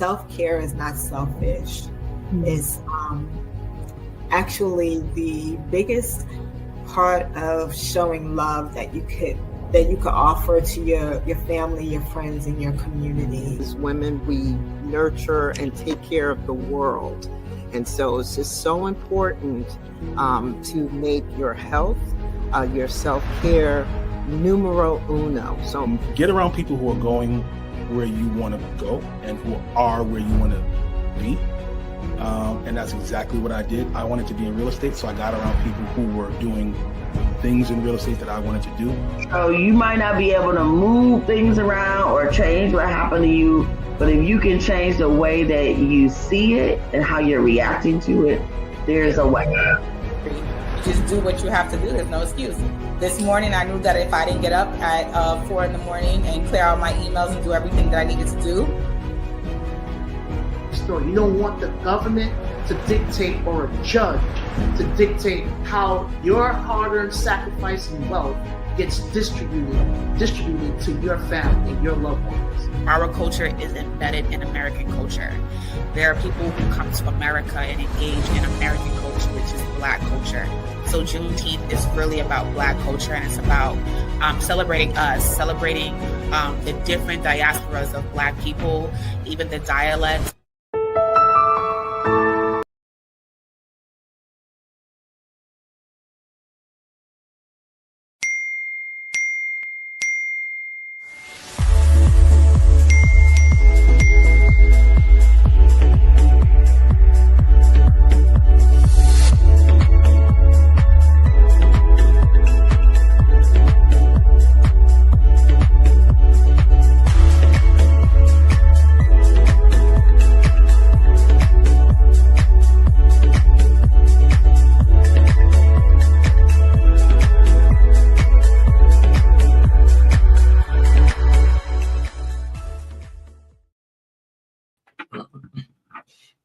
self-care is not selfish. It's actually the biggest part of showing love that you could offer to your family, your friends, and your community. As women, we nurture and take care of the world. And so it's just so important to make your health, your self-care numero uno. So get around people who are going where you want to go and who are where you want to be. And that's exactly what I did. I wanted to be in real estate, so I got around people who were doing things in real estate that I wanted to do. So you might not be able to move things around or change what happened to you, but if you can change the way that you see it and how you're reacting to it, there's a way. You just do what you have to do. There's no excuse. This morning, I knew that if I didn't get up at 4 in the morning and clear out my emails and do everything that I needed to do. You don't want the government to dictate or a judge to dictate how your hard-earned sacrifice and wealth gets distributed to your family and your loved ones. Our culture is embedded in American culture. There are people who come to America and engage in American culture, which is Black culture. So Juneteenth is really about Black culture, and it's about celebrating us, celebrating the different diasporas of Black people, even the dialects.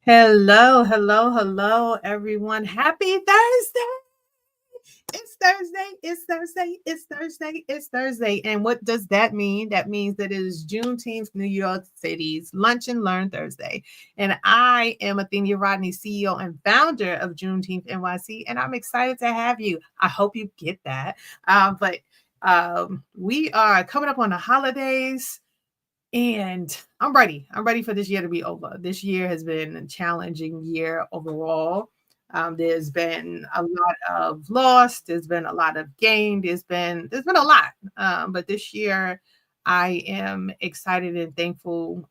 Hello, everyone. Happy Thursday. It's Thursday. And what does that mean? That means that it is Juneteenth, New York City's Lunch and Learn Thursday. And I am Athenia Rodney, CEO and founder of Juneteenth NYC, and I'm excited to have you. I hope you get that. But we are coming up on the holidays. And I'm ready. I'm ready for this year to be over. This year has been a challenging year overall. There's been a lot of loss. There's been a lot of gain. There's been a lot. But this year, I am excited and thankful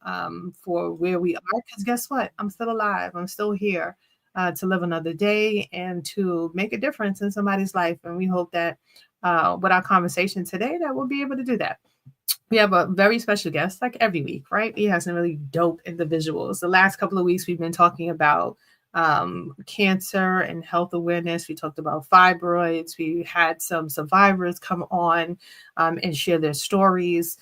for where we are. Because guess what? I'm still alive. I'm still here to live another day and to make a difference in somebody's life. And we hope that with our conversation today, that we'll be able to do that. We have a very special guest, like every week, right? We have some really dope individuals. The last couple of weeks, we've been talking about cancer and health awareness. We talked about fibroids. We had some survivors come on and share their stories.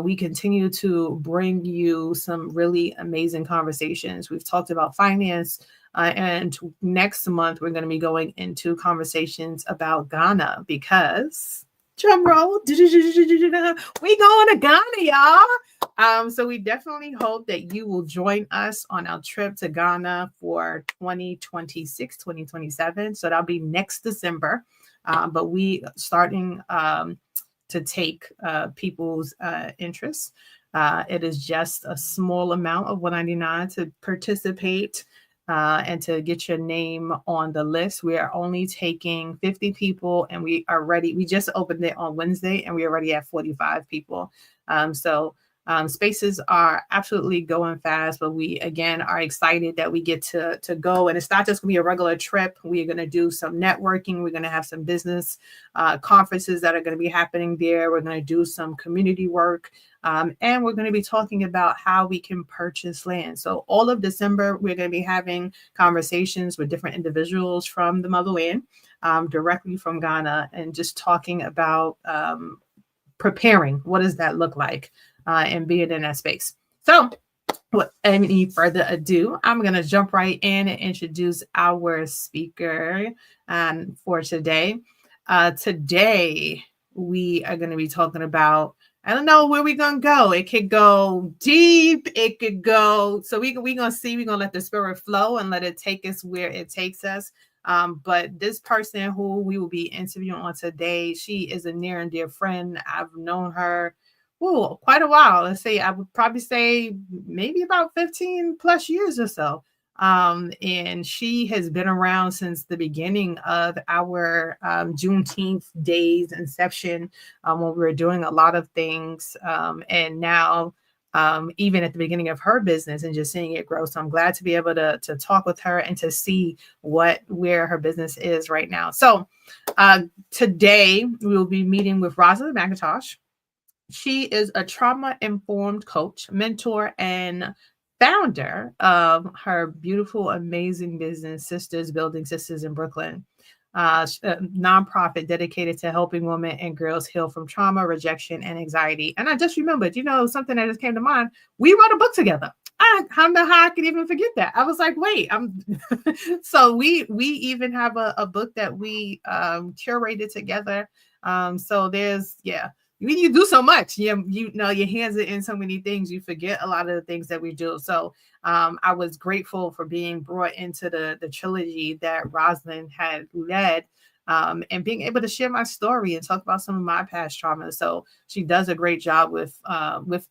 We continue to bring you some really amazing conversations. We've talked about finance. And next month, we're going to be going into conversations about Ghana because... drum roll. We going to Ghana, y'all. So we definitely hope that you will join us on our trip to Ghana for 2026, 2027. So that'll be next December. But we starting to take people's interest. It is just a small amount of $199 to participate. And to get your name on the list. We are only taking 50 people and we are ready. We just opened it on Wednesday and we're already at 45 people. So spaces are absolutely going fast, but we, again, are excited that we get to go. And it's not just going to be a regular trip. We are going to do some networking. We're going to have some business conferences that are going to be happening there. We're going to do some community work. And we're going to be talking about how we can purchase land. So all of December, we're going to be having conversations with different individuals from the motherland, directly from Ghana, and just talking about preparing. What does that look like and being in that space? So without any further ado, I'm going to jump right in and introduce our speaker for today. Today, we are going to be talking about, I don't know where we're going to go. It could go deep. It could go. So we're going to see, we're going to let the spirit flow and let it take us where it takes us. But this person who we will be interviewing on today, she is a near and dear friend. I've known her quite a while. Let's say I would probably say maybe about 15 plus years or so. And she has been around since the beginning of our Juneteenth days inception, when we were doing a lot of things. And now, even at the beginning of her business and just seeing it grow. So I'm glad to be able to talk with her and to see where her business is right now. So today we will be meeting with Rosalyn Mcintosh. She is a trauma-informed coach, mentor, and founder of her beautiful, amazing business, Building Sisters in Brooklyn, a nonprofit dedicated to helping women and girls heal from trauma, rejection, and anxiety. And I just remembered, something that just came to mind. We wrote a book together. I don't know how I could even forget that. I was like, wait, so we even have a book that we curated together. So there's, when you do so much, you know, your hands are in so many things, you forget a lot of the things that we do. So I was grateful for being brought into the trilogy that Rosalyn had led, and being able to share my story and talk about some of my past traumas. So she does a great job with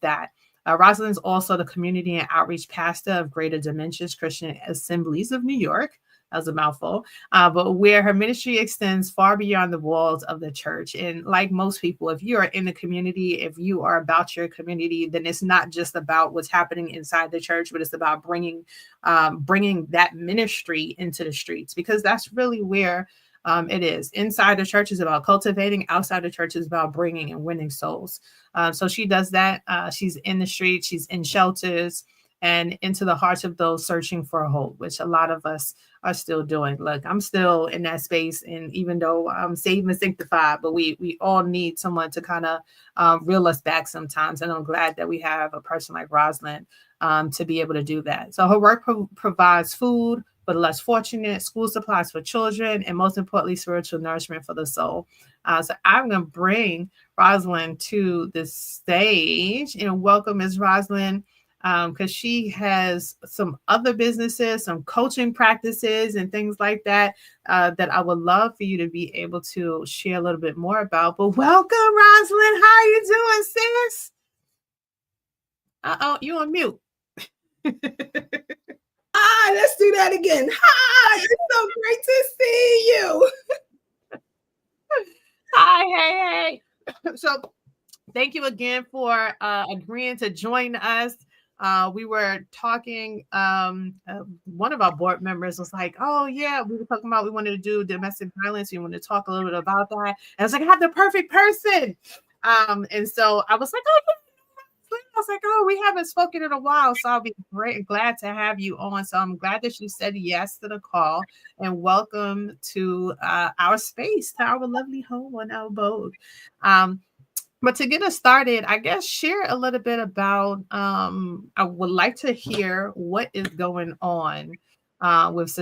that. Rosalyn is also the community and outreach pastor of Greater Dimensions Christian Assemblies of New York. That was a mouthful, but where her ministry extends far beyond the walls of the church. And like most people, if you are in the community, if you are about your community, then it's not just about what's happening inside the church, but it's about bringing that ministry into the streets, because that's really where it is. Inside the church is about cultivating. Outside the church is about bringing and winning souls. So she does that. She's in the streets. She's in shelters and into the hearts of those searching for hope, which a lot of us are still doing. Look, I'm still in that space. And even though I'm saved and sanctified, but we all need someone to kind of reel us back sometimes. And I'm glad that we have a person like Rosalyn to be able to do that. So her work provides food for the less fortunate, school supplies for children, and most importantly, spiritual nourishment for the soul. So I'm going to bring Rosalyn to the stage and welcome Ms. Rosalyn, because she has some other businesses, some coaching practices and things like that, that I would love for you to be able to share a little bit more about. But welcome, Rosalyn. How are you doing, sis? Uh-oh, you on mute. Hi, let's do that again. Hi, it's so great to see you. Hi, hey. So thank you again for agreeing to join us. We were talking, one of our board members was like, oh yeah, we were talking about, we wanted to do domestic violence. We wanted to talk a little bit about that. And I was like, I have the perfect person. And so I was like, we haven't spoken in a while, so I'll be glad to have you on. So I'm glad that you said yes to the call, and welcome to our space, to our lovely home on our abode. But to get us started, I guess share a little bit about, I would like to hear what is going on with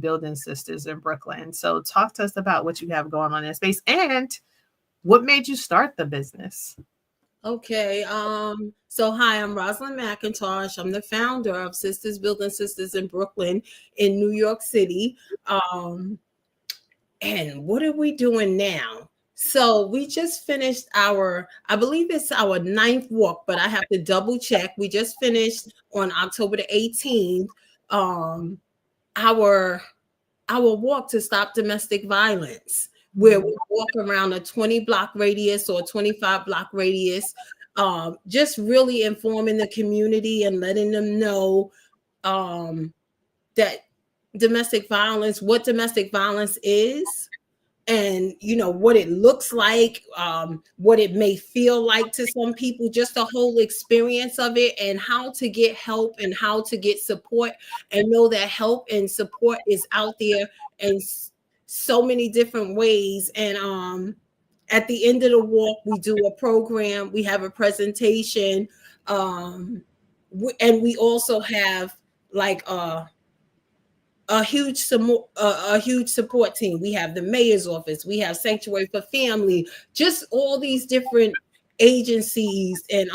Building Sisters in Brooklyn. So talk to us about what you have going on in that space and what made you start the business. Okay. So hi, I'm Rosalyn Mcintosh. I'm the founder of Building Sisters in Brooklyn in New York City. And what are we doing now? So we just finished I believe it's our 9th walk, but I have to double check. We just finished on October the 18th, our walk to stop domestic violence, where we walk around a 20-block radius or 25-block radius, just really informing the community and letting them know that what domestic violence is, and what it looks like, what it may feel like to some people, just the whole experience of it, and how to get help and how to get support, and know that help and support is out there in so many different ways. And at the end of the walk, we do a program, we have a presentation, and we also have like a huge support team. We have the mayor's office, we have Sanctuary for Family, just all these different agencies and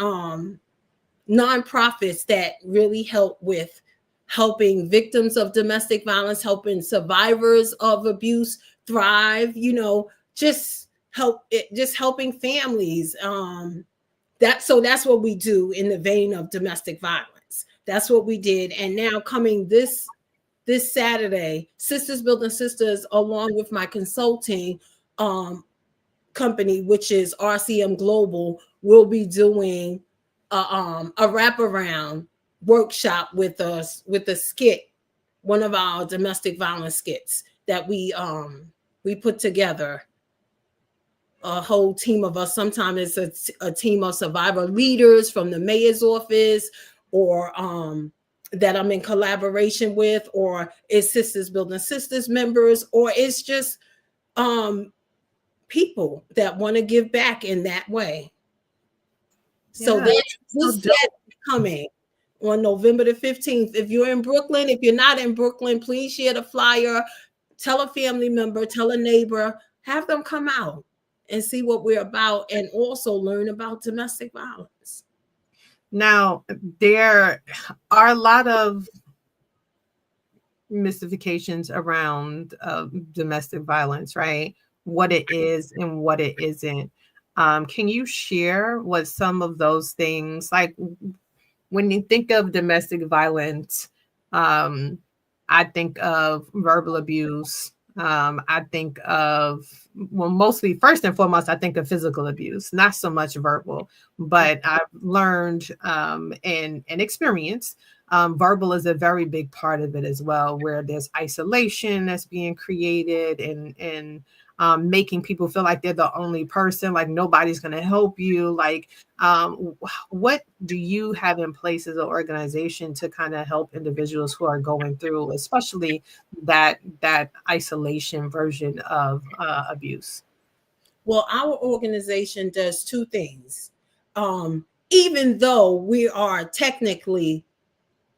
nonprofits that really help with helping victims of domestic violence, helping survivors of abuse thrive, just helping families. That's what we do in the vein of domestic violence. That's what we did. And now coming this Saturday, Sisters Building Sisters, along with my consulting company, which is RCM Global, will be doing a wraparound workshop with us with a skit, one of our domestic violence skits that we put together. A whole team of us. Sometimes it's a team of survivor leaders from the mayor's office, or that I'm in collaboration with, or it's Sisters Building Sisters members, or it's just people that want to give back in that way. So that's coming on November the 15th. If you're in Brooklyn, if you're not in Brooklyn, please share the flyer, tell a family member, tell a neighbor, have them come out and see what we're about, and also learn about domestic violence. Now, there are a lot of mystifications around domestic violence, right? What it is and what it isn't. Can you share what some of those things, like when you think of domestic violence, I think of verbal abuse. I think of, well, mostly first and foremost, I think of physical abuse, not so much verbal, but I've learned and experienced verbal is a very big part of it as well, where there's isolation that's being created and making people feel like they're the only person, like nobody's going to help you. Like, what do you have in place as an organization to kind of help individuals who are going through, especially that isolation version of abuse? Well, our organization does two things. Even though we are technically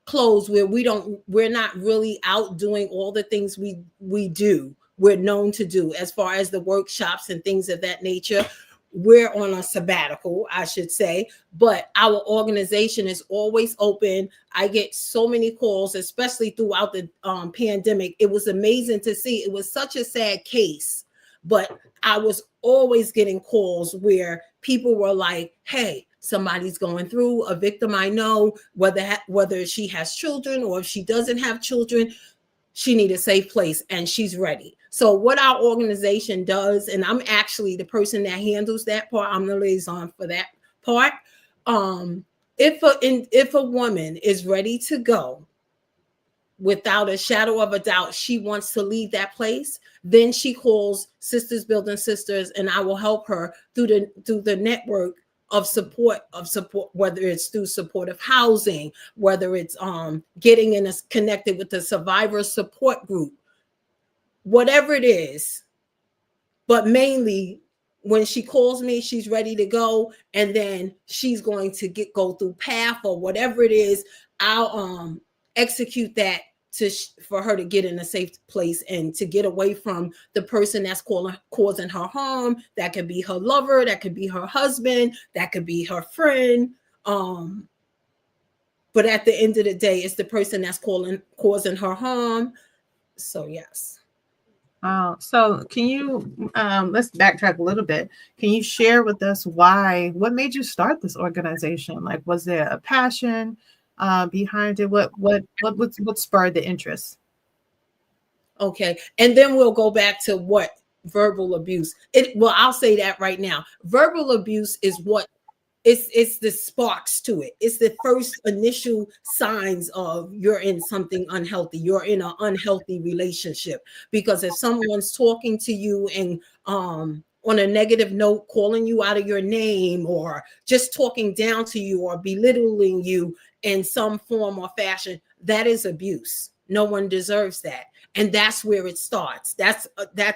closed, where we're not really out doing all the things we're known to do, as far as the workshops and things of that nature. We're on a sabbatical, I should say, but our organization is always open. I get so many calls, especially throughout the pandemic. It was amazing to see. It was such a sad case, but I was always getting calls where people were like, hey, somebody's going through, a victim I know, whether she has children or if she doesn't have children, she needs a safe place and she's ready. So what our organization does, and I'm actually the person that handles that part, I'm the liaison for that part. If a woman is ready to go, without a shadow of a doubt, she wants to leave that place, then she calls Sisters Building Sisters, and I will help her through the network of support, whether it's through supportive housing, whether it's getting connected with the survivor support group, whatever it is. But mainly when she calls me, she's ready to go, and then she's going to go through PATH or whatever it is. I'll execute that for her to get in a safe place and to get away from the person that's causing her harm. That could be her lover, that could be her husband, that could be her friend. But at the end of the day, it's the person that's causing her harm. So yes. So can you let's backtrack a little bit. Can you share with us what made you start this organization? Like, was there a passion behind it? What spurred the interest? Okay, and then we'll go back to what verbal abuse. Well, I'll say that right now. Verbal abuse is what it's the sparks to it. It's the first initial signs of you're in something unhealthy. You're in an unhealthy relationship, because if someone's talking to you and on a negative note, calling you out of your name, or just talking down to you or belittling you in some form or fashion, that is abuse. No one deserves that. And that's where it starts. That's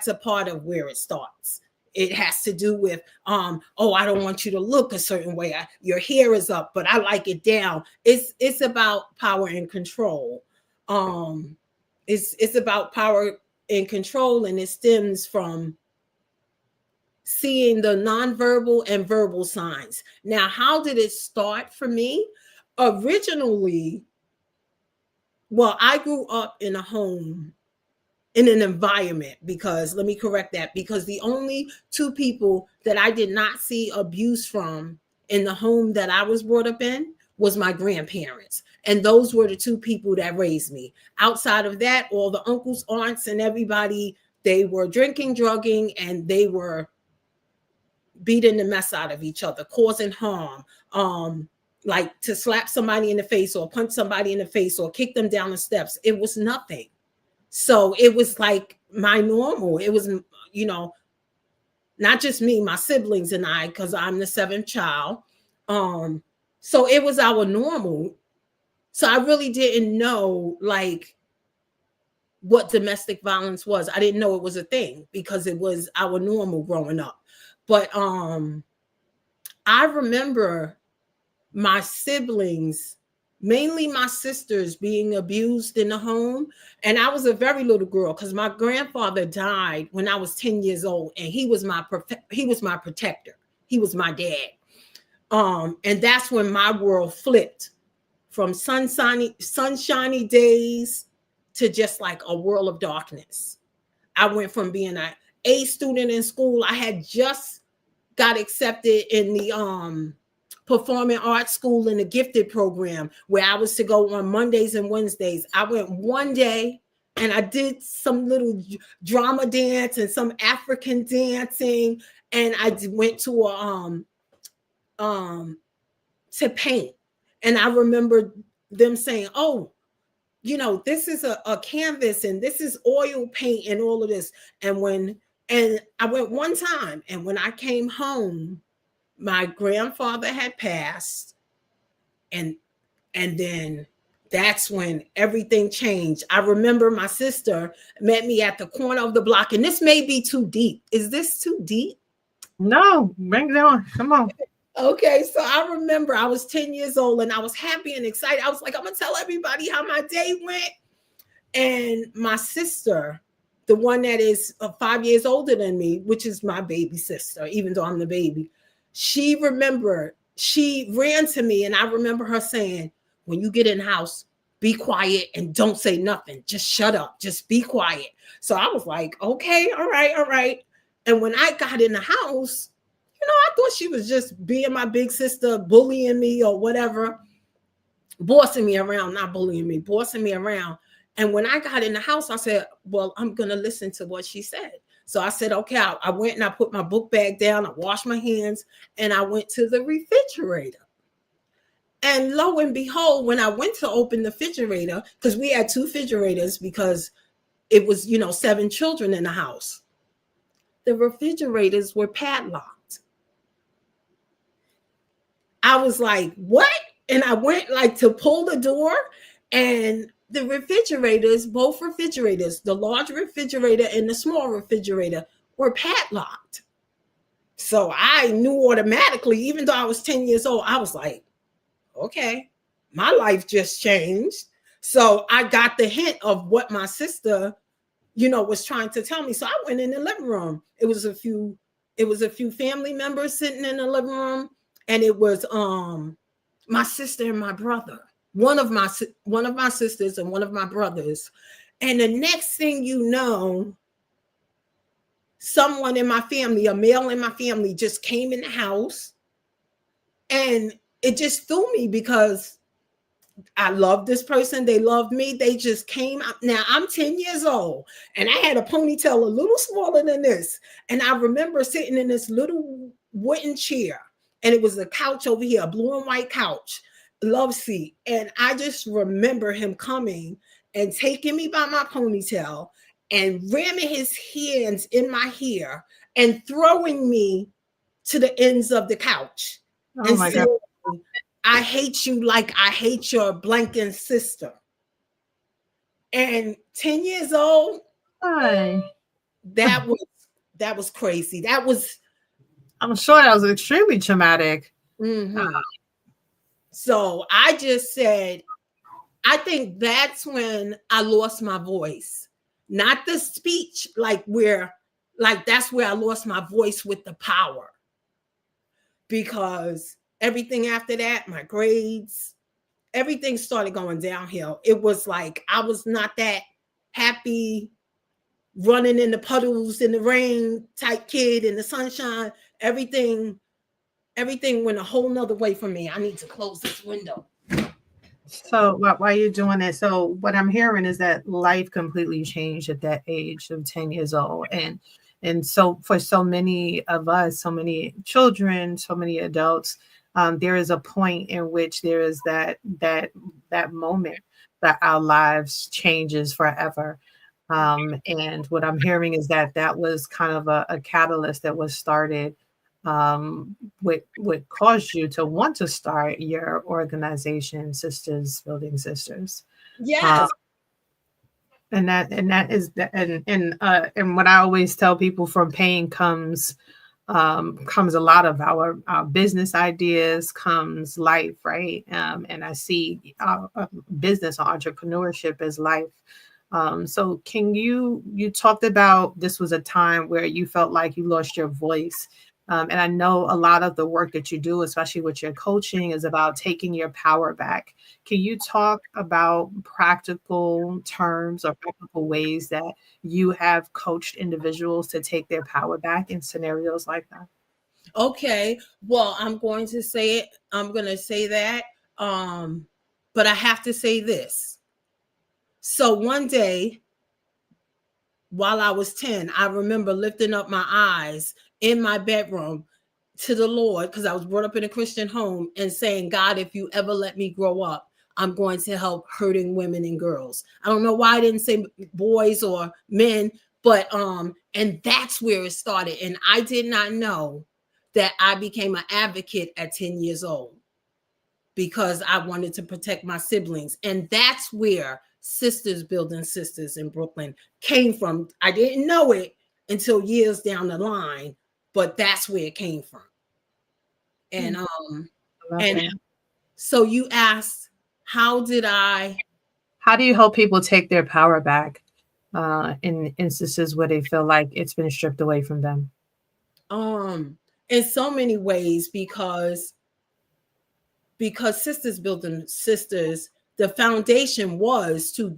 a part of where it starts. It has to do with, I don't want you to look a certain way. Your hair is up, but I like it down. It's about power and control. it's about power and control, and it stems from seeing the nonverbal and verbal signs. Now, how did it start for me? Originally, well, I grew up in a home, in an environment, because let me correct that, because the only two people that I did not see abuse from in the home that I was brought up in was my grandparents. And those were the two people that raised me. Outside of that, all the uncles, aunts, and everybody, they were drinking, drugging, and they were beating the mess out of each other, causing harm. Like to slap somebody in the face or punch somebody in the face or kick them down the steps. It was nothing. So it was like my normal. It was, you know, not just me, my siblings and I, because I'm the seventh child. So it was our normal. So I really didn't know like what domestic violence was. I didn't know it was a thing because it was our normal growing up. But I remember my siblings, mainly my sisters, being abused in the home. And I was a very little girl because my grandfather died when I was 10 years old, and he was my protector. He was my dad. And that's when my world flipped from sunshiny days to just like a world of darkness. I went from being an A student in school. I had just got accepted in the performing arts school in the gifted program, where I was to go on Mondays and Wednesdays. I went one day and I did some little drama dance and some African dancing, and I went to to paint. And I remember them saying, "Oh, you know, this is a canvas and this is oil paint and all of this." And I went one time, and when I came home, my grandfather had passed, and then that's when everything changed. I remember my sister met me at the corner of the block, and this may be too deep. Is this too deep? No, bring it on. Come on. Okay, so I remember I was 10 years old and I was happy and excited. I was like, I'm gonna tell everybody how my day went. And my sister, the one that is 5 years older than me, which is my baby sister, even though I'm the baby, she ran to me, and I remember her saying, "When you get in the house, be quiet and don't say nothing. Just shut up. Just be quiet." So I was like, okay, all right. And when I got in the house, you know, I thought she was just being my big sister, bullying me or whatever, bossing me around, not bullying me, bossing me around. And when I got in the house, I said, well, I'm going to listen to what she said. So I said, okay, I went and I put my book bag down, I washed my hands, and I went to the refrigerator. And lo and behold, when I went to open the refrigerator, because we had two refrigerators because it was, you know, 7 children in the house, the refrigerators were padlocked. I was like, what? And I went like to pull the door, and the refrigerators, both refrigerators, the large refrigerator and the small refrigerator, were padlocked. So I knew automatically, even though I was 10 years old, I was like, okay, my life just changed. So I got the hint of what my sister, you know, was trying to tell me. So I went in the living room. It was a few family members sitting in the living room, and it was my sister and my brother. One of my sisters and one of my brothers. And the next thing you know, someone in my family, a male in my family, just came in the house, and it just threw me because I love this person. They love me. They just came out. Now I'm 10 years old, and I had a ponytail a little smaller than this. And I remember sitting in this little wooden chair, and it was a couch over here, a blue and white couch, love seat. And I just remember him coming and taking me by my ponytail and ramming his hands in my hair and throwing me to the ends of the couch. Oh and my saying, God. I hate you like I hate your blanking sister. And 10 years old, Hi. that was crazy. I'm sure that was extremely traumatic. Mm-hmm. So I just said, I think that's when I lost my voice, not the speech, like that's where I lost my voice with the power, because everything after that, my grades, everything started going downhill. It was like I was not that happy running in the puddles in the rain type kid in the sunshine. Everything went a whole nother way for me. I need to close this window. So while you're doing it, so what I'm hearing is that life completely changed at that age of 10 years old. And so for so many of us, so many children, so many adults, there is a point in which there is that moment that our lives changes forever. And what I'm hearing is that was kind of a catalyst that was started, what caused you to want to start your organization, Sisters Building Sisters. Yes. And that is and what I always tell people, from pain comes a lot of our business ideas, comes life, right? And I see business or entrepreneurship as life. So you talked about this was a time where you felt like you lost your voice. And I know a lot of the work that you do, especially with your coaching, is about taking your power back. Can you talk about practical terms or practical ways that you have coached individuals to take their power back in scenarios like that? Okay. Well, I'm going to say it. I'm going to say that. But I have to say this. So one day, while I was 10, I remember lifting up my eyes in my bedroom to the Lord, because I was brought up in a Christian home, and saying, God, if you ever let me grow up, I'm going to help hurting women and girls. I don't know why I didn't say boys or men, but and that's where it started. And I did not know that I became an advocate at 10 years old, because I wanted to protect my siblings. And that's where Sisters Building Sisters in Brooklyn came from. I didn't know it until years down the line, but that's where it came from. And so you asked, how do you help people take their power back in instances where they feel like it's been stripped away from them? In so many ways, because Sisters Building Sisters, the foundation was to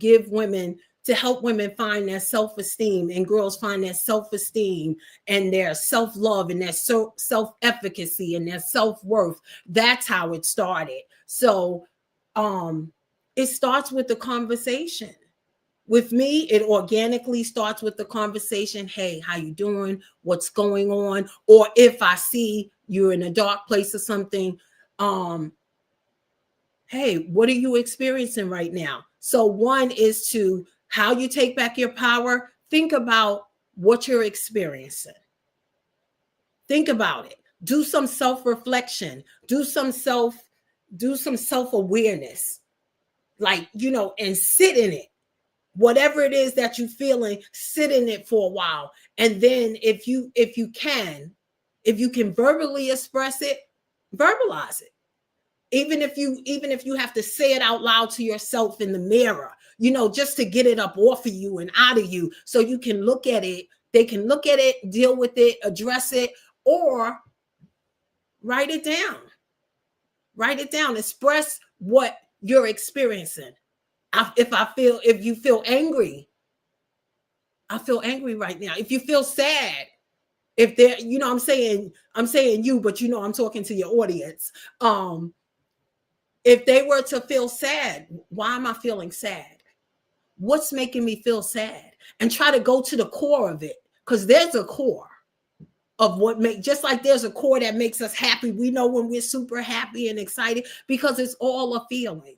help women find their self-esteem, and girls find their self-esteem and their self-love and their self-efficacy and their self-worth. That's how it started. So it starts with the conversation. With me, it organically starts with the conversation. Hey, how you doing? What's going on? Or if I see you're in a dark place or something, hey, what are you experiencing right now? So one is to how you take back your power. Think about what you're experiencing. Think about it. Do some self-reflection. Do some self-awareness. Like, and sit in it. Whatever it is that you're feeling, sit in it for a while. And then if you can verbally express it, verbalize it. Even if you have to say it out loud to yourself in the mirror, just to get it up off of you and out of you, so you can look at it. They can look at it, deal with it, address it, or write it down. Write it down. Express what you're experiencing. If you feel angry, I feel angry right now. If you feel sad, if they're, I'm saying you, but I'm talking to your audience. If they were to feel sad, why am I feeling sad? What's making me feel sad? And try to go to the core of it, because there's a core of just like there's a core that makes us happy. We know when we're super happy and excited, because it's all a feeling.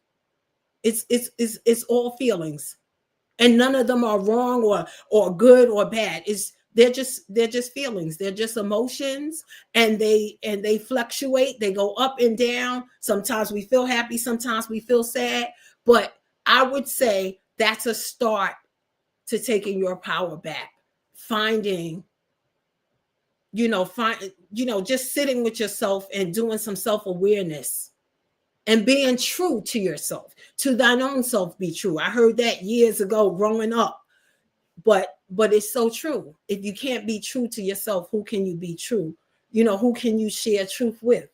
It's all feelings, and none of them are wrong or good or bad. They're just feelings. They're just emotions, and they fluctuate. They go up and down. Sometimes we feel happy, sometimes we feel sad. But I would say that's a start to taking your power back. Finding, just sitting with yourself and doing some self-awareness and being true to yourself. To thine own self be true. I heard that years ago growing up, but it's so true. If you can't be true to yourself, who can you be true? Who can you share truth with?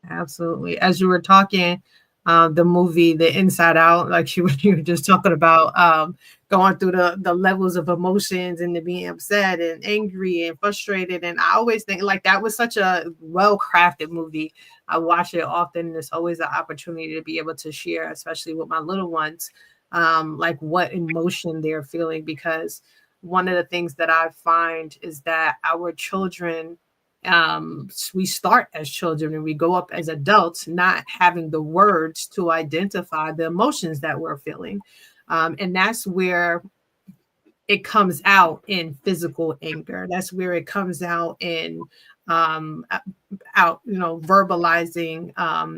Absolutely. As you were talking, the movie The Inside Out, like you were just talking about, going through the levels of emotions and the being upset and angry and frustrated. And I always think like that was such a well-crafted movie. I watch it often. There's always an opportunity to be able to share, especially with my little ones, like what emotion they're feeling. Because one of the things that I find is that our children, we start as children and we go up as adults not having the words to identify the emotions that we're feeling, and that's where it comes out in physical anger. That's where it comes out in verbalizing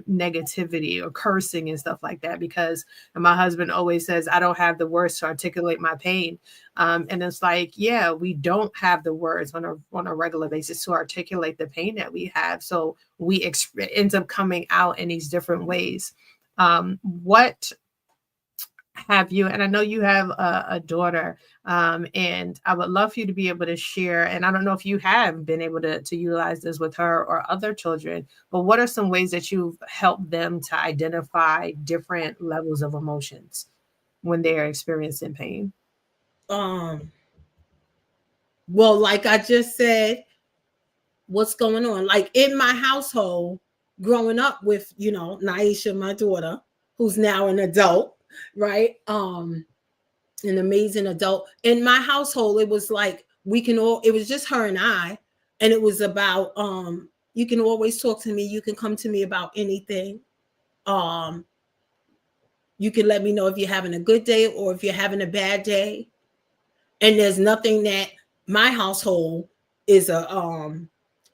negativity or cursing and stuff like that. Because my husband always says, I don't have the words to articulate my pain. And it's like, yeah, we don't have the words on a regular basis to articulate the pain that we have. So it ends up coming out in these different ways. What have you, and I know you have a daughter, and I would love for you to be able to share, and I don't know if you have been able to utilize this with her or other children, but what are some ways that you've helped them to identify different levels of emotions when they're experiencing pain? Well, like I just said, what's going on? Like in my household, growing up with, Naisha, my daughter, who's now an adult, right? An amazing adult. In my household, it was like it was just her and I, and it was about you can always talk to me, you can come to me about anything. You can let me know if you're having a good day or if you're having a bad day. And there's nothing that my household is a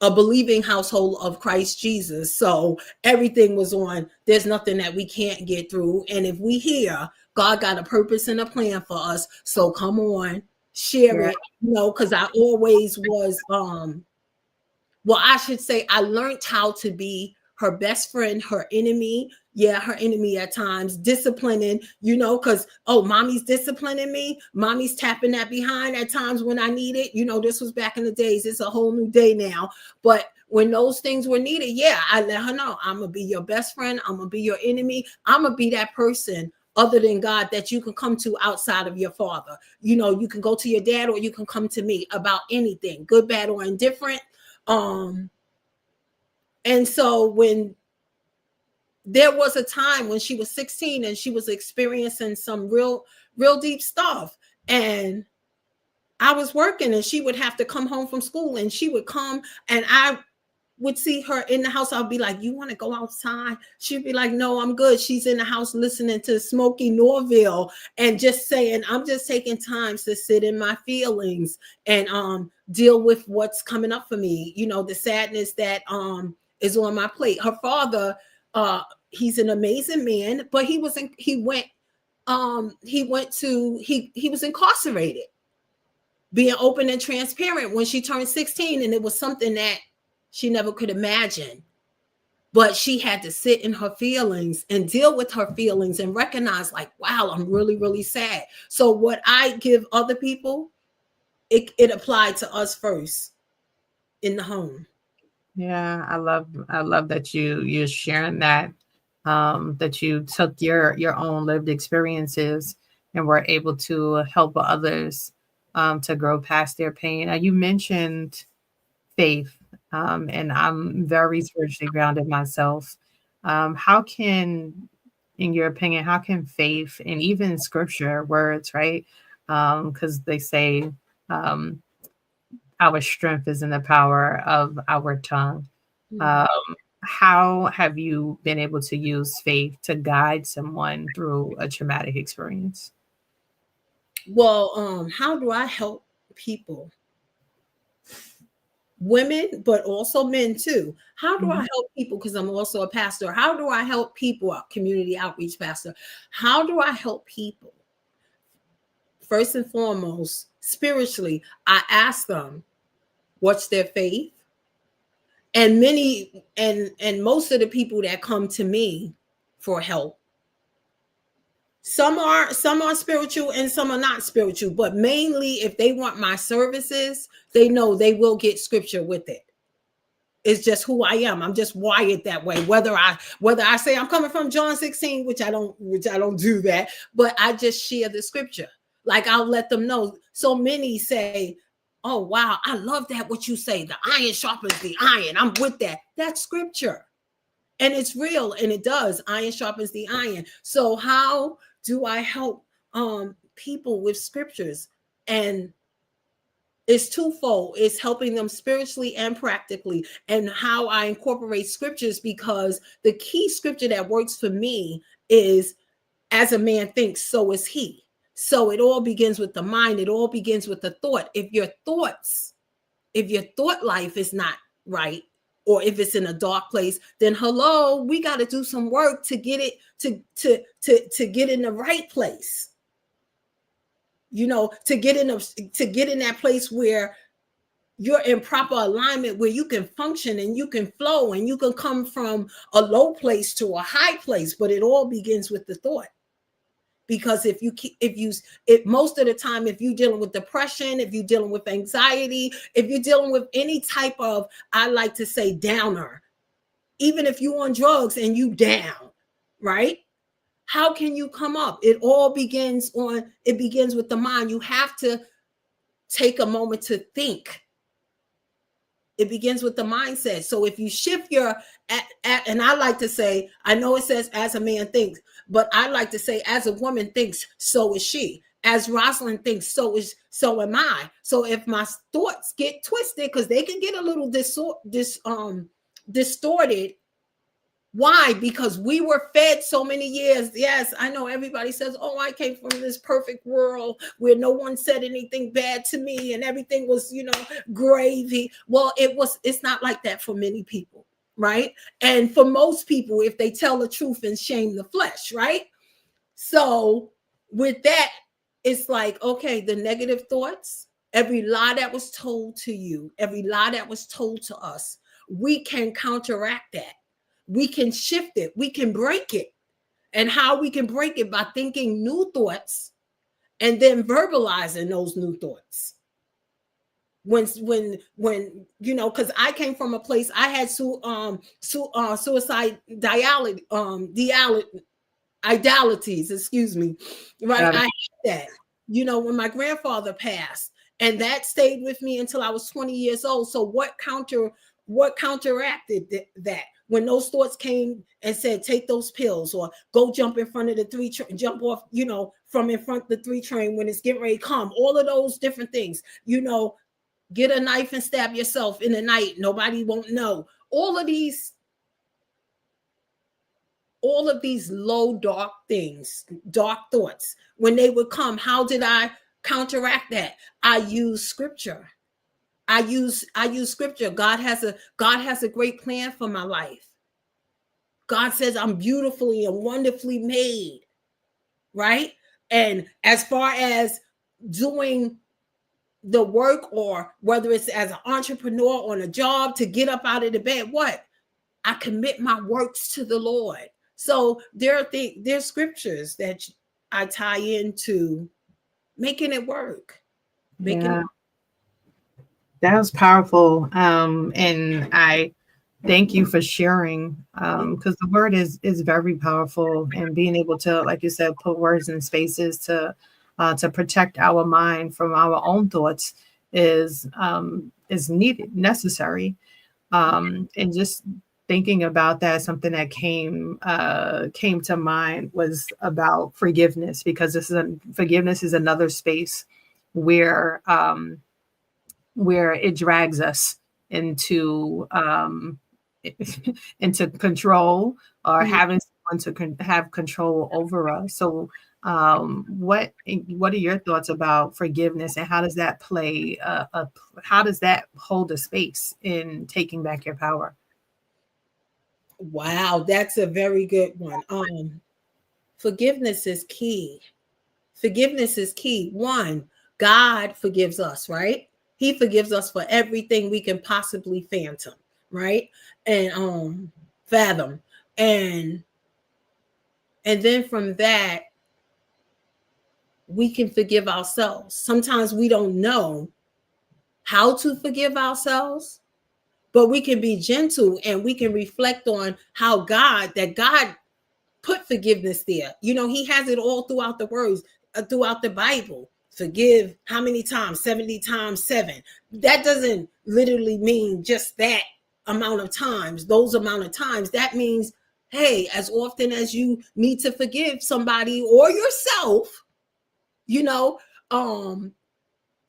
believing household of Christ Jesus. So everything was on, there's nothing that we can't get through. And if we hear God got a purpose and a plan for us, so come on, share it, because I always was, I should say I learned how to be her best friend, her enemy. Yeah, her enemy at times, disciplining, because, mommy's disciplining me. Mommy's tapping that behind at times when I need it. This was back in the days. It's a whole new day now. But when those things were needed, I let her know, I'm going to be your best friend. I'm going to be your enemy. I'm going to be that person other than God that you can come to outside of your father. You can go to your dad or you can come to me about anything, good, bad, or indifferent. And so when there was a time when she was 16 and she was experiencing some real deep stuff, and I was working and she would have to come home from school, and she would come and I would see her in the house. I'd be like, you want to go outside? She'd be like, no, I'm good. She's in the house listening to Smokey Norville and just saying, I'm just taking time to sit in my feelings and deal with what's coming up for me. The sadness that is on my plate. Her father, he's an amazing man, but he was incarcerated, being open and transparent when she turned 16. And it was something that she never could imagine, but she had to sit in her feelings and deal with her feelings and recognize like, wow, I'm really, really sad. So what I give other people, it applied to us first in the home. Yeah, I love that you're sharing that, that you took your own lived experiences and were able to help others to grow past their pain. You mentioned faith, and I'm very spiritually grounded myself. How can, in your opinion, how can faith and even scripture words, right? Because they say our strength is in the power of our tongue. How have you been able to use faith to guide someone through a traumatic experience? Well, how do I help people? Women, but also men too. How do I help people? Because I'm also a pastor. How do I help people? Community outreach pastor. How do I help people? First and foremost, spiritually, I ask them, what's their faith? And most of the people that come to me for help. Some are spiritual and some are not spiritual, but mainly if they want my services, they know they will get scripture with it. It's just who I am. I'm just wired that way. Whether I say I'm coming from John 16, which I don't do that, but I just share the scripture. Like I'll let them know. So many say, "Oh wow, I love that what you say. The iron sharpens the iron." I'm with that. That's scripture. And it's real, and it does. Iron sharpens the iron. So how do I help people with scriptures? And it's twofold. It's helping them spiritually and practically, and how I incorporate scriptures, because the key scripture that works for me is, as a man thinks, so is he. So it all begins with the mind. It all begins with the thought. If your thought life is not right, or if it's in a dark place, then hello, we got to do some work to get it to get in the right place. To get in that place where you're in proper alignment, where you can function and you can flow and you can come from a low place to a high place. But it all begins with the thought. Because if most of the time, if you're dealing with depression, if you're dealing with anxiety, if you're dealing with any type of, I like to say, downer, even if you're on drugs and you down, right? How can you come up? It begins with the mind. You have to take a moment to think. It begins with the mindset. So if you shift and I like to say, I know it says as a man thinks, but I like to say as a woman thinks, so is she. As Rosalyn thinks, so am I. So if my thoughts get twisted, because they can get a little distorted. Why? Because we were fed so many years. Yes, I know everybody says, oh, I came from this perfect world where no one said anything bad to me and everything was, gravy. Well, it's not like that for many people, right? And for most people, if they tell the truth and shame the flesh, right? So with that, it's like, okay, the negative thoughts, every lie that was told to you, every lie that was told to us, we can counteract that. We can shift it. We can break it. And how we can break it? By thinking new thoughts and then verbalizing those new thoughts. When because I came from a place, I had suicide idealities, excuse me. Right. I had that, when my grandfather passed, and that stayed with me until I was 20 years old. So what counteracted that? When those thoughts came and said, take those pills, or go jump in front of the jump off, from in front of the 3 train when it's getting ready to come, all of those different things, get a knife and stab yourself in the night. Nobody won't know. All of these low, dark things, dark thoughts, when they would come, how did I counteract that? I use scripture. I use scripture. God has a great plan for my life. God says I'm beautifully and wonderfully made, right? And as far as doing the work, or whether it's as an entrepreneur on a job, to get up out of the bed, I commit my works to the Lord. So there's scriptures that I tie into making it work. That was powerful. And I thank you for sharing, because the word is very powerful, and being able to, like you said, put words in spaces to protect our mind from our own thoughts is needed, necessary. And just thinking about that, something that came to mind was about forgiveness, because forgiveness is another space where it drags us into control, or having someone to have control over us. So what are your thoughts about forgiveness, and how does that play how does that hold a space in taking back your power? Wow, that's a very good one. Forgiveness is key. Forgiveness is key. One, God forgives us, right? He forgives us for everything we can possibly fathom, right? And fathom. And And then from that, we can forgive ourselves. Sometimes we don't know how to forgive ourselves, but we can be gentle and we can reflect on how God put forgiveness there. You know, he has it all throughout the words, throughout the Bible. Forgive how many times? 70 times 7. That doesn't literally mean just that amount of times, those amount of times. That means, hey, as often as you need to forgive somebody or yourself, you know,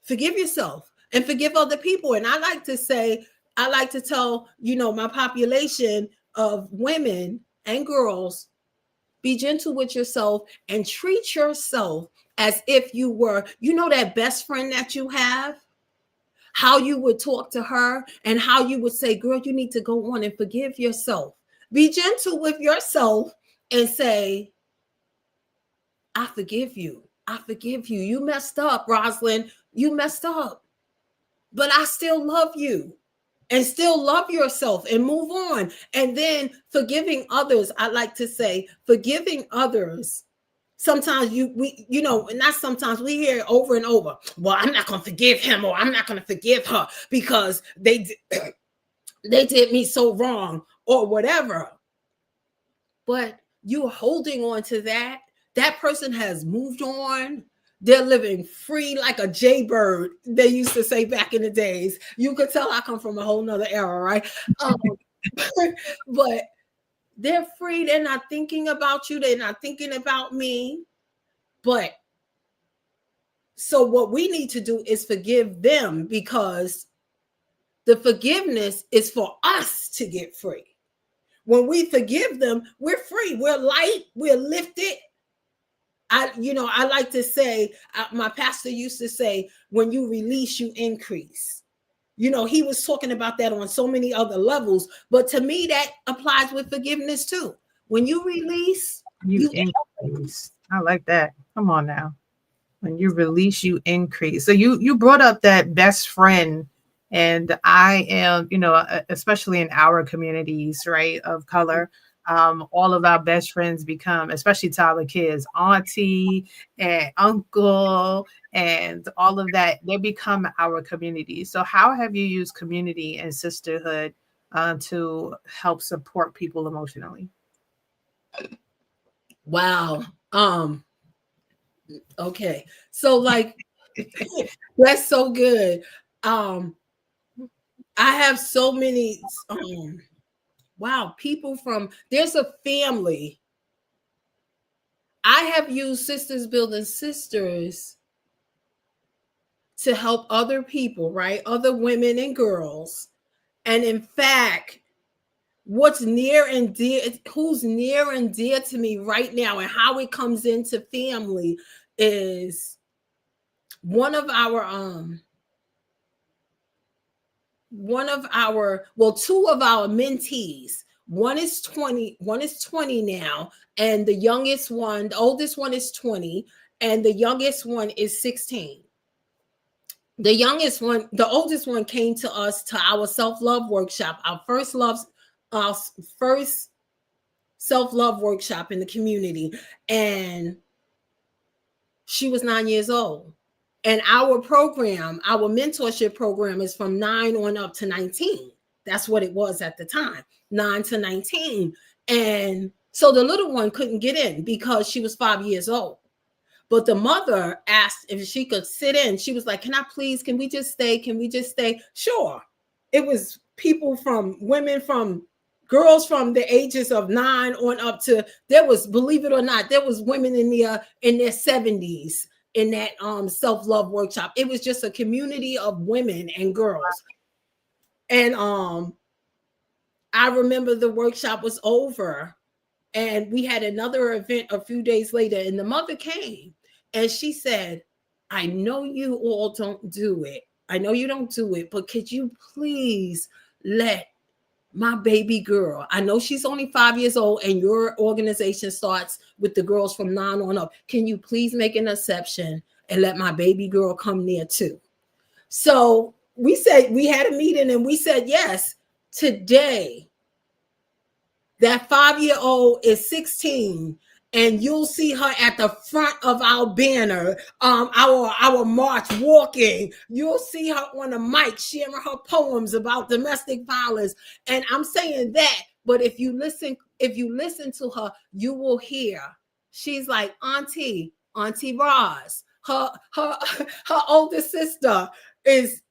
forgive yourself and forgive other people. And I like to tell, you know, my population of women and girls, be gentle with yourself and treat yourself as if you were, you know, that best friend that you have, how you would talk to her and how you would say, girl, you need to go on and forgive yourself. Be gentle with yourself and say, I forgive you. I forgive you. You messed up, Rosalyn. You messed up. But I still love you. And still love yourself and move on. And then forgiving others, I like to say, forgiving others. Sometimes we not sometimes, we hear it over and over. Well, I'm not going to forgive him, or I'm not going to forgive her because they did me so wrong or whatever. But you're holding on to that. That person has moved on. They're living free like a jaybird, they used to say back in the days. You could tell I come from a whole nother era, right? But they're free. They're not thinking about you. They're not thinking about me. But so what we need to do is forgive them, because the forgiveness is for us to get free. When we forgive them, we're free. We're light. We're lifted. I like to say, my pastor used to say, when you release, you increase. You know, he was talking about that on so many other levels, but to me, that applies with forgiveness too. When you release, you increase. I like that. Come on now. When you release, you increase. So you brought up that best friend, and I am, you know, especially in our communities, right, of color, all of our best friends become, especially to our kids, auntie and uncle and all of that. They become our community. So how have you used community and sisterhood to help support people emotionally? Wow. Okay. So like, that's so good. I have so many, people from, there's a family. I have used Sisters Building Sisters to help other people, right? Other women and girls. And in fact, who's near and dear to me right now and how it comes into family is two of our mentees. One is 20 now, and the oldest one is 20, and the youngest one is 16. The oldest one came to us to our self-love workshop, our first self-love workshop in the community, and she was 9 years old. And our mentorship program is from 9 on up to 19. That's what it was at the time, 9 to 19. And so the little one couldn't get in because she was 5 years old. But the mother asked if she could sit in. She was like, can we just stay? Sure. It was girls from the ages of 9 on up to, believe it or not, there was women in their 70s in that self-love workshop. It was just a community of women and girls. And I remember the workshop was over and we had another event a few days later, and the mother came and she said, I know you all don't do it. I know you don't do it, but could you please let my baby girl, I know she's only 5 years old and your organization starts with the girls from 9 on up. Can you please make an exception and let my baby girl come there too? So we had a meeting and we said, yes, today, that 5-year-old is 16 and you'll see her at the front of our banner, our march walking. You'll see her on a mic sharing her poems about domestic violence. And I'm saying that, but if you listen to her, you will hear she's like Auntie Roz. Her older sister is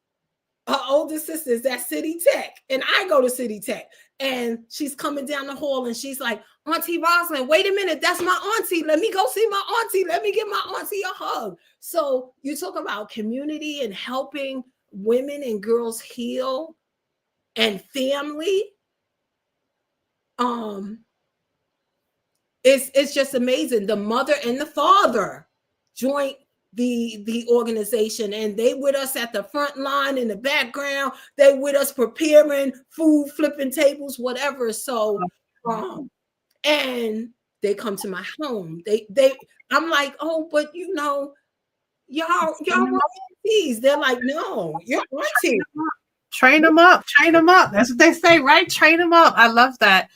at City Tech, and I go to City Tech. And she's coming down the hall and she's like, Auntie Rosalyn, wait a minute, that's my auntie. Let me go see my auntie. Let me give my auntie a hug. So you talk about community and helping women and girls heal and family. It's just amazing. The mother and the father joined the organization, and they with us at the front line, in the background. They with us preparing food, flipping tables, whatever. So and they come to my home. I'm like, oh, but y'all aunties. They're like, no, you're auntie. Train them up. That's what they say, right? Train them up. I love that.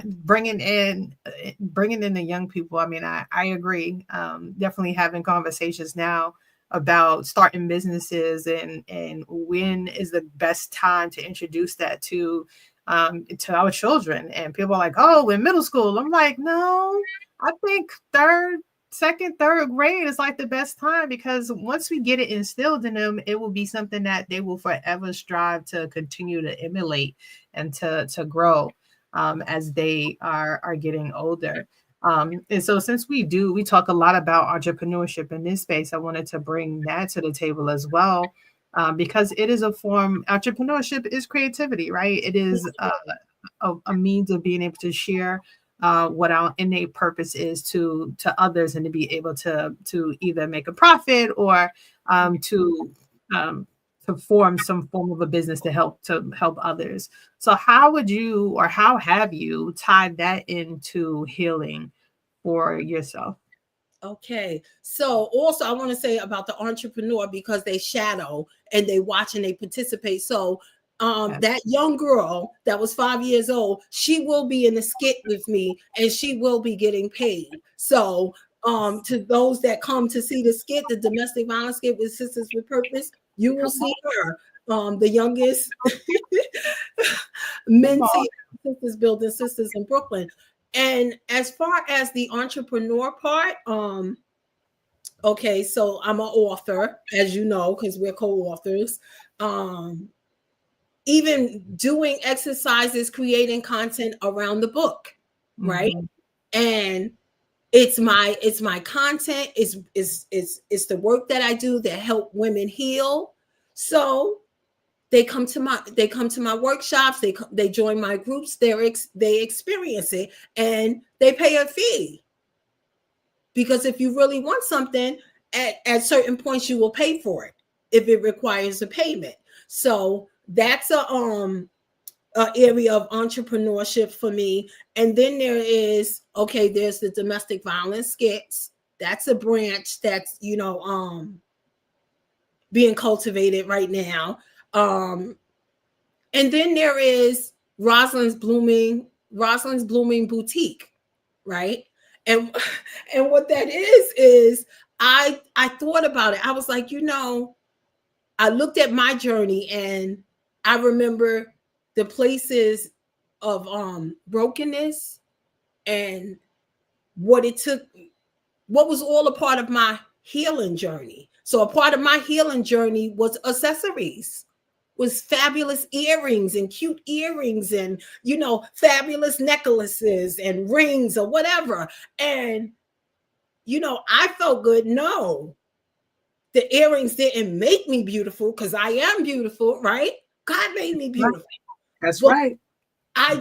Bringing in the young people. I mean, I agree. Definitely having conversations now about starting businesses and when is the best time to introduce that to our children. And people are like, oh, in middle school. I'm like, no, I think second, third grade is like the best time, because once we get it instilled in them, it will be something that they will forever strive to continue to emulate and to grow as they are getting older. And so since we talk a lot about entrepreneurship in this space, I wanted to bring that to the table as well, because it is a form. Entrepreneurship is creativity, right? It is a means of being able to share what our innate purpose is to others, and to be able to either make a profit or to form some form of a business to help others. So how have you tied that into healing for yourself? Okay. So also I want to say about the entrepreneur, because they shadow and they watch and they participate. So that young girl that was 5 years old, she will be in the skit with me, and she will be getting paid. So to those that come to see the skit, the domestic violence skit with Sisters with Purpose, you will see her, the youngest mentee sisters building sisters in Brooklyn. And as far as the entrepreneur part, okay, so I'm an author, as you know, because we're co-authors. Even doing exercises, creating content around the book, right? And it's my content, it's the work that I do that help women heal. So they come to my workshops, they join my groups, they experience it, and they pay a fee. Because if you really want something, at certain points you will pay for it if it requires a payment. So that's a area of entrepreneurship for me. And then there's the domestic violence skits. That's a branch that's being cultivated right now. And then there is Rosalyn's blooming boutique, right? And what that is I thought about it. I was like, I looked at my journey, and I remember the places of brokenness and what it took, what was all a part of my healing journey. So a part of my healing journey was accessories, was fabulous earrings and cute earrings and, fabulous necklaces and rings or whatever. And, I felt good. No, the earrings didn't make me beautiful, because I am beautiful, right? God made me beautiful. That's right. I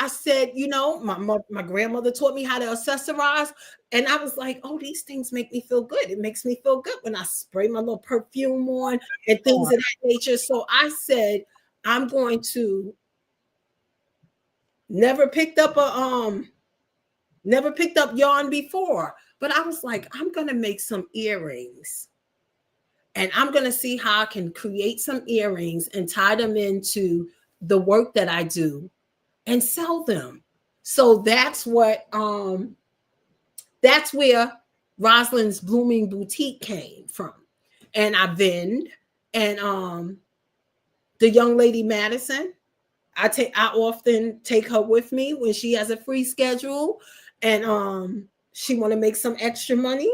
said, my grandmother taught me how to accessorize. And I was like, oh, these things make me feel good. It makes me feel good when I spray my little perfume on and things of that nature. So I said, I'm going to never picked up yarn before, but I was like, I'm going to make some earrings. And I'm going to see how I can create some earrings and tie them into the work that I do and sell them. So that's what that's where Rosalyn's Blooming Boutique came from. And I vend, and the young lady Madison, I often take her with me when she has a free schedule, and she want to make some extra money.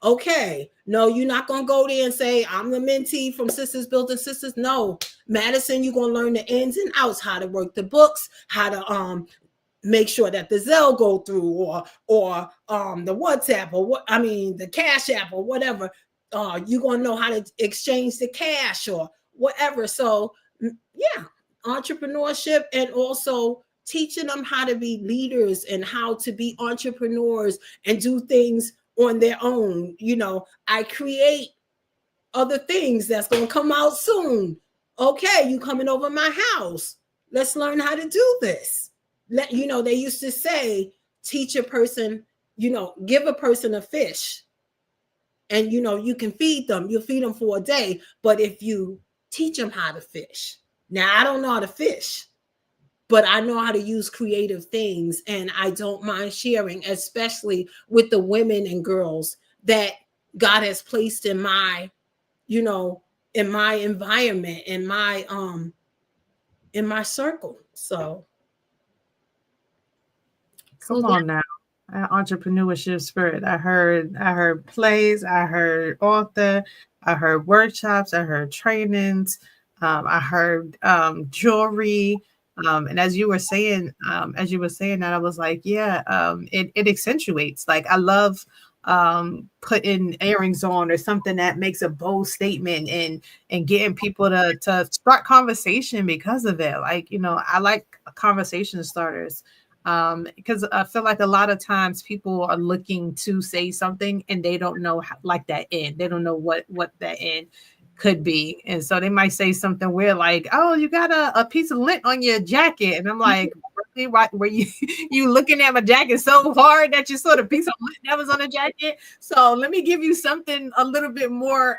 Okay, no, you're not gonna go there and say I'm the mentee from Sisters Building Sisters. No, Madison, you're gonna learn the ins and outs, how to work the books, how to make sure that the Zelle go through, or the WhatsApp, or the Cash App, or whatever. You're gonna know how to exchange the cash or whatever. So yeah, entrepreneurship, and also teaching them how to be leaders and how to be entrepreneurs and do things on their own. I create other things that's going to come out soon. Okay, you coming over my house. Let's learn how to do this. They used to say, teach a person, give a person a fish, and you can feed them. You'll feed them for a day. But if you teach them how to fish, now I don't know how to fish, but I know how to use creative things, and I don't mind sharing, especially with the women and girls that God has placed in my, in my environment, in my circle. So come on now. Entrepreneurship spirit. I heard plays, I heard author, I heard workshops, I heard trainings, I heard jewelry. And as you were saying that, I was like, yeah, it accentuates. Like, I love putting earrings on or something that makes a bold statement, and getting people to start conversation because of it. Like, I like conversation starters. Because I feel like a lot of times people are looking to say something and they don't know that end. They don't know what that end could be. And so they might say something weird like, oh, you got a piece of lint on your jacket. And I'm like, really? Right, were you looking at my jacket so hard that you saw the piece of lint that was on the jacket? So let me give you something a little bit more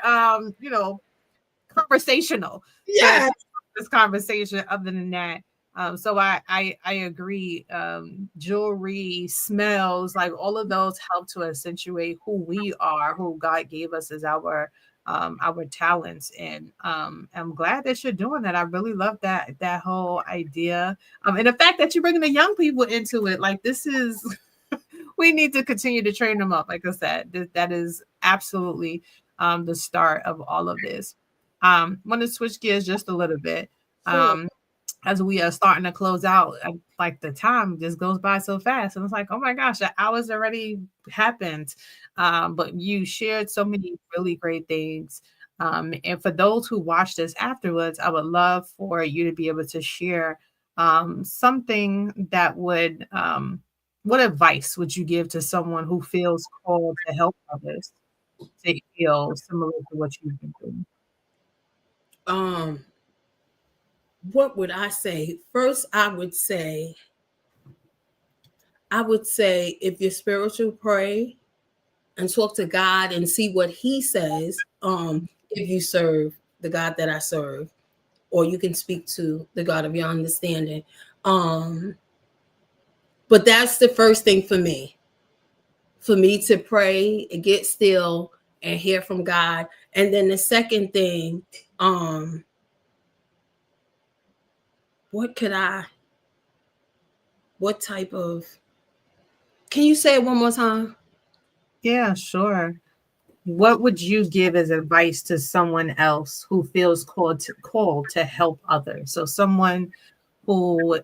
conversational. Yeah. This conversation other than that. So I agree. Jewelry, smells, like all of those help to accentuate who we are, who God gave us as our talents. And I'm glad that you're doing that. I really love that whole idea. And the fact that you're bringing the young people into it, like, this is, we need to continue to train them up. Like I said, that is absolutely the start of all of this. Want to switch gears just a little bit. Sure. As we are starting to close out, like, the time just goes by so fast. And it's like, oh my gosh, the hours already happened. But you shared so many really great things. And for those who watch this afterwards, I would love for you to be able to share something that would, what advice would you give to someone who feels called to help others to feel similar to what you've been doing? What would I say? First, I would say, if you're spiritual, pray and talk to God and see what He says. If you serve the God that I serve, or you can speak to the God of your understanding. But that's the first thing for me to pray and get still and hear from God. And then the second thing, what type of, can you say it one more time? Yeah, sure. What would you give as advice to someone else who feels called to help others? So someone who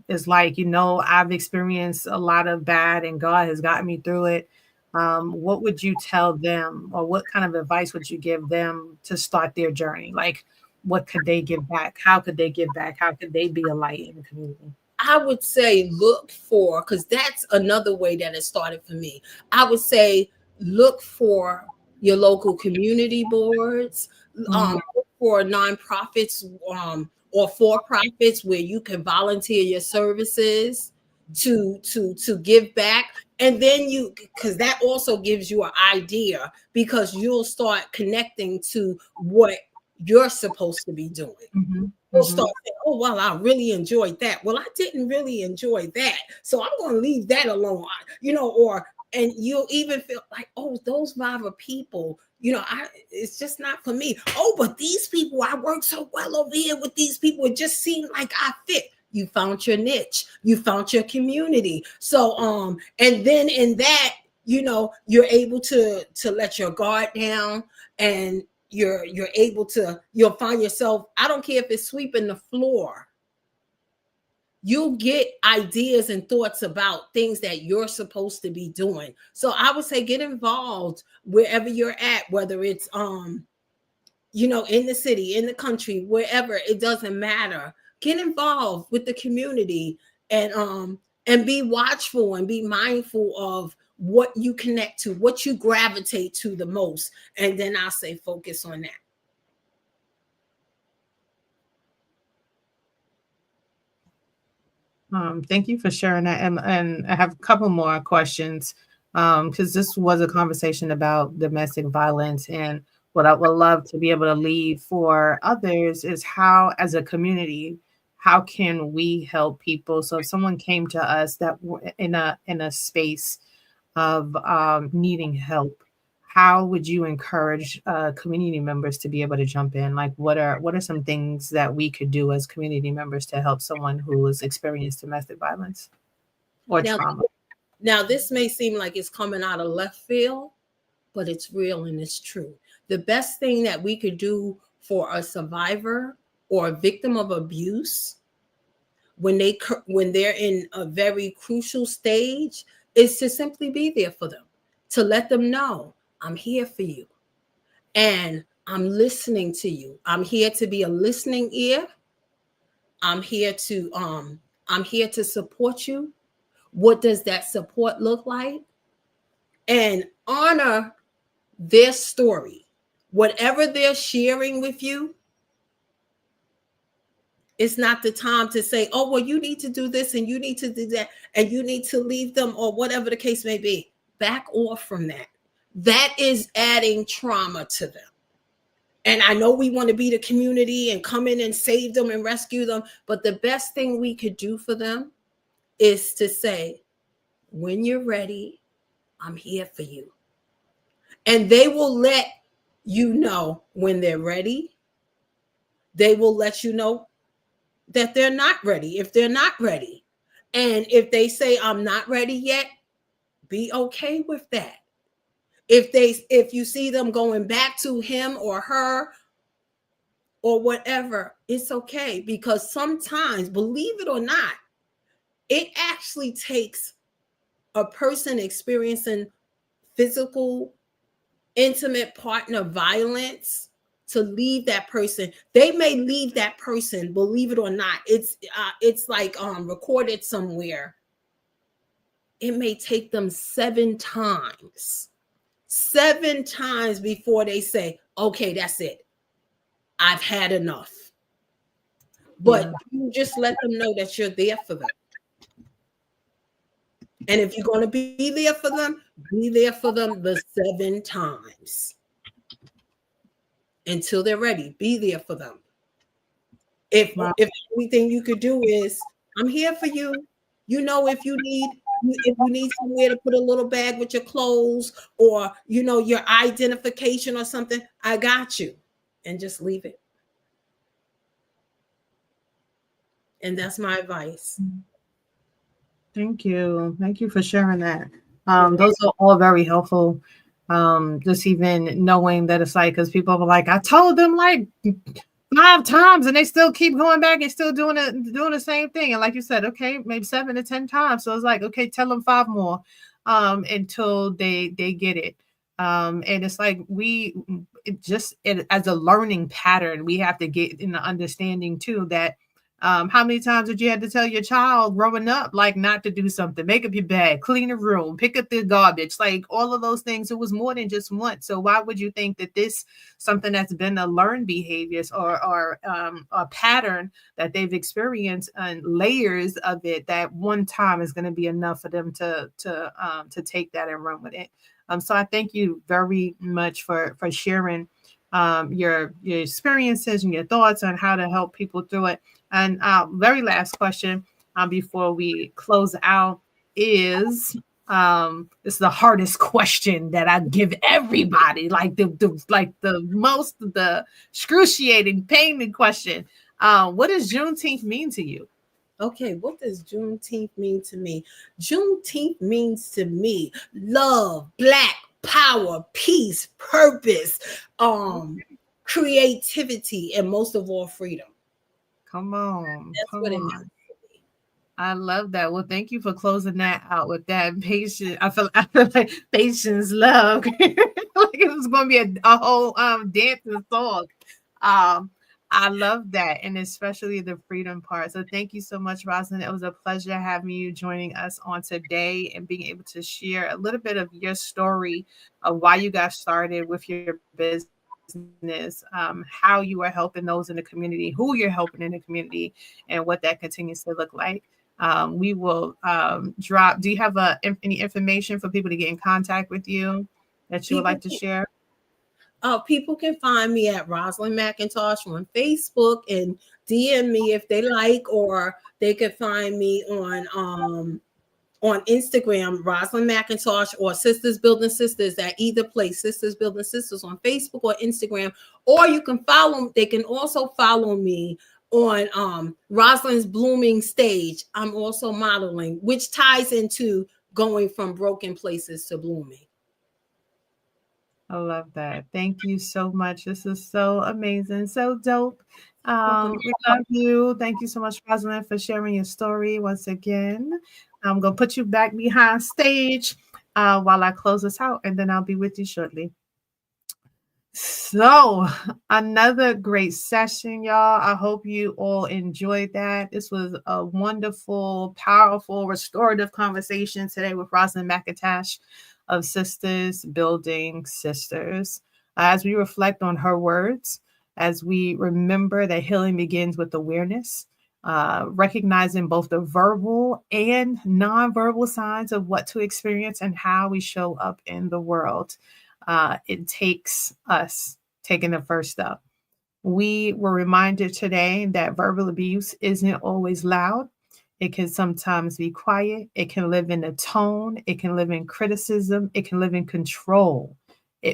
is like, I've experienced a lot of bad and God has gotten me through it. What would you tell them, or what kind of advice would you give them to start their journey? Like, what could they give back? How could they give back? How could they be a light in the community? I would say look for, because that's another way that it started for me. I would say look for your local community boards, look for nonprofits or for-profits where you can volunteer your services to give back. And then because that also gives you an idea, because you'll start connecting to what you're supposed to be doing. You'll start saying, oh, well, I really enjoyed that. Well, I didn't really enjoy that, so I'm going to leave that alone. Or and you'll even feel like, oh, those other people, it's just not for me. Oh, but these people, I work so well over here with these people. It just seemed like I fit. You found your niche. You found your community. So, and then in that, you're able to let your guard down, and you're able to, you'll find yourself, I don't care if it's sweeping the floor, you'll get ideas and thoughts about things that you're supposed to be doing. So I would say get involved wherever you're at, whether it's in the city, in the country, wherever, it doesn't matter. Get involved with the community, and be watchful and be mindful of what you connect to, what you gravitate to the most. And then I'll say focus on that. Thank you for sharing that. And I have a couple more questions, because this was a conversation about domestic violence. And what I would love to be able to leave for others is how, as a community, how can we help people? So if someone came to us that were in a space of needing help, how would you encourage community members to be able to jump in? Like, what are some things that we could do as community members to help someone who has experienced domestic violence or trauma? Now, this may seem like it's coming out of left field, but it's real and it's true. The best thing that we could do for a survivor or a victim of abuse when they're in a very crucial stage is to simply be there for them, to let them know, I'm here for you, and I'm listening to you. I'm here to be a listening ear. I'm here to support you. What does that support look like? And honor their story. Whatever they're sharing with you, it's not the time to say, oh, well, you need to do this and you need to do that and you need to leave them, or whatever the case may be. Back off from that. That is adding trauma to them. And I know we want to be the community and come in and save them and rescue them, but the best thing we could do for them is to say, when you're ready, I'm here for you. And they will let you know when they're ready. They will let you know that they're not ready if they're not ready. And if they say, I'm not ready yet, be okay with that. If you see them going back to him or her or whatever, it's okay. Because sometimes, believe it or not, it actually takes a person experiencing physical, intimate partner violence to leave that person. They may leave that person, believe it or not. It's like recorded somewhere. It may take them 7 times before they say, okay, that's it. I've had enough. But you just let them know that you're there for them. And if you're going to be there for them, be there for them the 7 times until they're ready. Be there for them. If anything you could do is, I'm here for you. If you need somewhere to put a little bag with your clothes or, your identification or something, I got you. And just leave it. And that's my advice. Thank you. Thank you for sharing that. Those are all very helpful. Just even knowing that it's like, because people are like, I told them like 5 times and they still keep going back and still doing the same thing. And like you said, okay, maybe 7 to 10 times. So it's like, okay, tell them 5 more until they get it. And it's like as a learning pattern, we have to get in the understanding too that how many times did you have to tell your child growing up, like, not to do something, make up your bed, clean a room, pick up the garbage, like all of those things? It was more than just once. So why would you think that this something that's been a learned behaviors or a pattern that they've experienced and layers of it, that one time is going to be enough for them to take that and run with it? So I thank you very much for sharing your experiences and your thoughts on how to help people through it. And very last question before we close out is, It's the hardest question that I give everybody, like the excruciating, painful question. What does Juneteenth mean to you? Okay, what does Juneteenth mean to me? Juneteenth means to me love, Black power, peace, purpose, creativity, and most of all, freedom. Come on. That's what it means. I love that. Well, thank you for closing that out with that patience. I feel like patience, love. Like it was going to be a whole dancing song. I love that, and especially the freedom part. So thank you so much, Rosalyn. It was a pleasure having you joining us on today and being able to share a little bit of your story of why you got started with your business, how you are helping those in the community, who you're helping in the community, and what that continues to look like. We will drop. Do you have any information for people to get in contact with you that you would like to share? People can find me at Rosalyn Mcintosh on Facebook and DM me if they like, or they could find me on Instagram, Rosalyn Mcintosh, or Sisters Building Sisters at either place, Sisters Building Sisters on Facebook or Instagram. Or you can they can also follow me on Rosalyn's Blooming Stage. I'm also modeling, which ties into going from broken places to blooming. I love that. Thank you so much. This is so amazing. So dope. We love you. Thank you so much, Rosalyn, for sharing your story once again. I'm going to put you back behind stage while I close this out, and then I'll be with you shortly. So another great session, y'all. I hope you all enjoyed that. This was a wonderful, powerful, restorative conversation today with Rosalyn Mcintosh of Sisters Building Sisters. As we reflect on her words, as we remember that healing begins with awareness, recognizing both the verbal and nonverbal signs of what to experience and how we show up in the world. It takes us taking the first step. We were reminded today that verbal abuse isn't always loud. It can sometimes be quiet. It can live in a tone. It can live in criticism. It can live in control.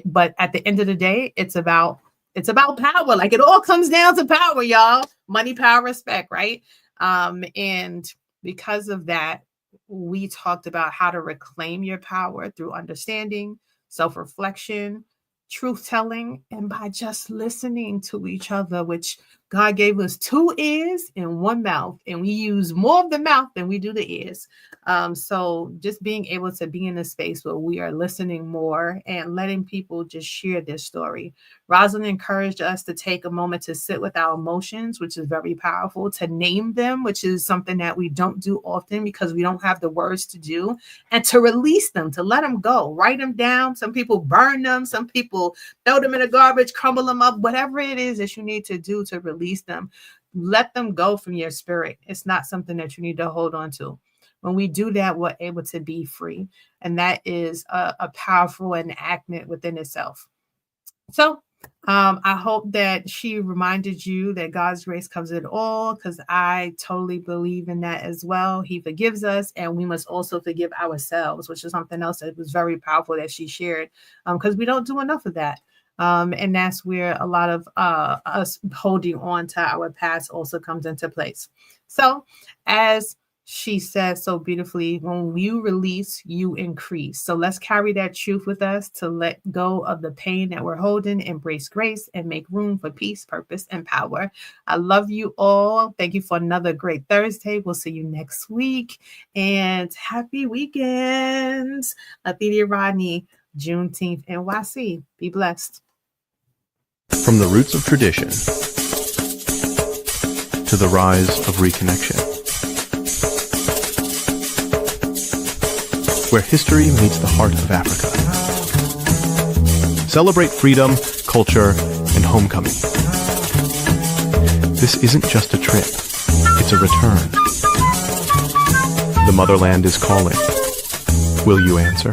But at the end of the day, it's about power. Like it all comes down to power, y'all. Money, power, respect, right? And because of that, we talked about how to reclaim your power through understanding, self-reflection, truth-telling, and by just listening to each other, which God gave us 2 ears and 1 mouth, and we use more of the mouth than we do the ears. So just being able to be in a space where we are listening more and letting people just share their story. Rosalyn encouraged us to take a moment to sit with our emotions, which is very powerful, to name them, which is something that we don't do often because we don't have the words to do, and to release them, to let them go, write them down. Some people burn them. Some people throw them in the garbage, crumble them up, whatever it is that you need to do to release them. Let them go from your spirit. It's not something that you need to hold on to. When we do that, we're able to be free. And that is a powerful enactment within itself. So I hope that she reminded you that God's grace covers it all, because I totally believe in that as well. He forgives us, and we must also forgive ourselves, which is something else that was very powerful that she shared, because we don't do enough of that. And that's where a lot of us holding on to our past also comes into place. So as she says so beautifully, when you release, you increase. So let's carry that truth with us to let go of the pain that we're holding, embrace grace, and make room for peace, purpose, and power. I love you all. Thank you for another great Thursday. We'll see you next week. And happy weekend. Athenia Rodney, Juneteenth NYC. Be blessed. From the roots of tradition to the rise of reconnection, where history meets the heart of Africa. Celebrate freedom, culture, and homecoming. This isn't just a trip, it's a return. The motherland is calling. Will you answer?